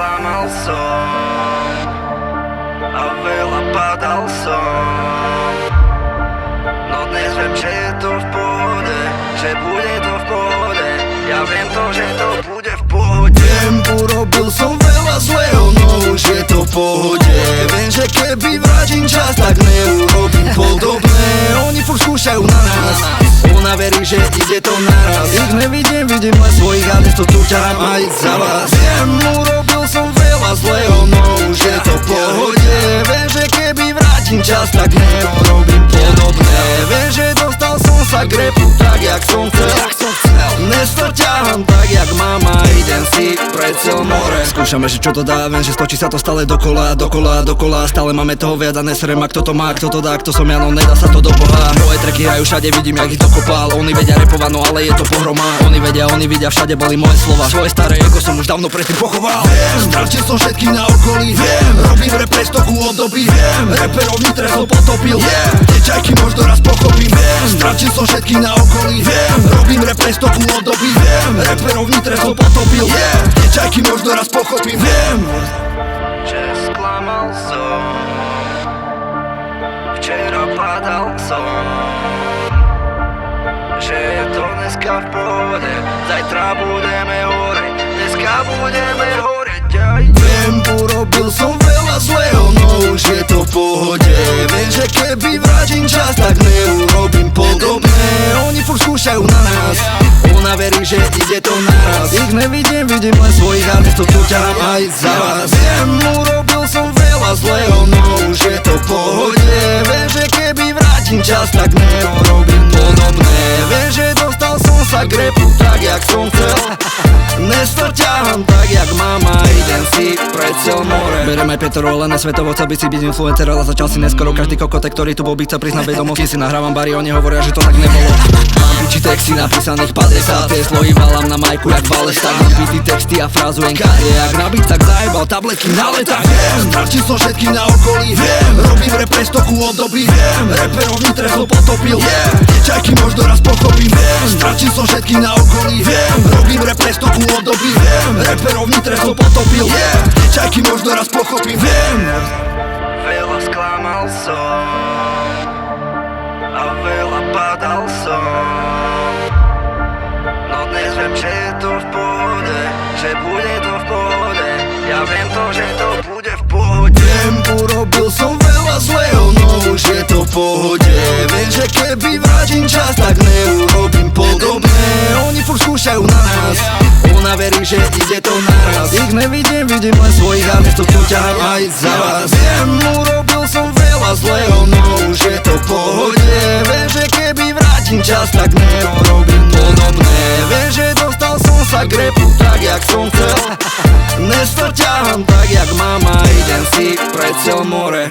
sklamal som a veľa padal som. No dnes viem, že je to v pohode, že bude to v pohode. Ja viem to, že to bude v pohode. Viem, urobil som veľa zlého, no už je to v pohode. Viem, že keby vrátim čas, tak neurobím podobné. Oni furt skúšajú na nás, ona verí, že ide to naraz. Ich nevidím, vidím len svojich, ale to tu ťahám aj za vás. Viem, urobil som veľa zlého, no už je to v pohode. Viem, že keby vrátim čas, tak neurobím podobné. Viem, že dostal som sa k repu tak, jak som chcel. Nestor ťahám tak, jak mama, idem si pred celé more. Skúšame, že čo to dá, viem, že stočí sa to stále dokola, dokola, dokola. Stále máme toho viac a neserem, a kto to má, kto to dá, kto som ja, no nedá sa to do boha. Moje tracky hrajú všade, vidím, jak ich dokopal. Oni vedia repovať, no ale je to pohroma. Oni vidia, všade boli moje slova. Svoje staré ego som už dávno predtým pochoval. Viem, stratil som všetkých na okolí. Viem, robím rap pre stoku od doby. Viem, reperov nitre som potopil. Tie čajky možno raz pochopím. Viem, stratil som všetkých na okolí. Viem, robím rap pre stoku od doby. Viem, reperov nitre som potopil. Tie čajky možno raz pochopím. Viem, že sklamal som, včera padal som, že je to dneska v pohode, zajtra budeme hore, dneska budeme horeť aj. Viem, urobil som veľa zlého, no už je to v pohode. Viem, že keby vrátim čas, tak neurobím podobné. Oni furt skúšajú na nás, ona verí, že ide to naraz. Ich nevidím, vidím len svojich, ale to tu ťahám aj za vás. Viem, urobil som veľa zlého, no už je to v pohode. Viem, že keby vrátim čas, tak neurobím podobné. Viem, že dostal som sa k repu tak, jak som chcel. Nestor ťahám tak, jak mama, idem si pred celé more. Berem aj Petrol, len svetovo chcel by si byť influencer, ale začal si neskoro. Každý kokotek, ktorý tu bol, by chcel priznať vedomosti. Si nahrávam bary, oni hovoria, že to tak nebolo. Mám piči texty napísaných 50, tie slohy valám na majku jak Valesták. Mám pity texty a frázujem kade, jak nabít, tak zajebal tabletky na letách. Stratil som všetky na okolí. Viem, robím rap pre stoku od doby. Viem, reperov nitre som potopil. Tie čajky možno raz pochopím. Viem, stratil som všetky na okolí. Viem, robím rap pre stoku od doby. Viem, reperov nitre som potopil. Tie čajky možno raz pochopím. Viem, Veľa sklamal som a veľa padal som. No dnes viem, že je to v pohode, že bude to v pohode. Ja viem to, že to bude v pohode. viem, urobil som veľa zlého, no už je to v pohode. Viem, že keby vrátim čas, tak neurobím podobné. Oni furt skúšajú na nás, ona verí, že ide to naraz. Ich nevidím, vidím len svojich, ale to tu ťahám aj za vás. Viem, urobil som veľa zlého, no už je to v pohode. Viem, že keby vrátim čas, tak neurobím podobné. Viem, že dostal som sa k repu tak, jak som chcel. Nestor ťahám tak, jak mama, idem si pred celé more.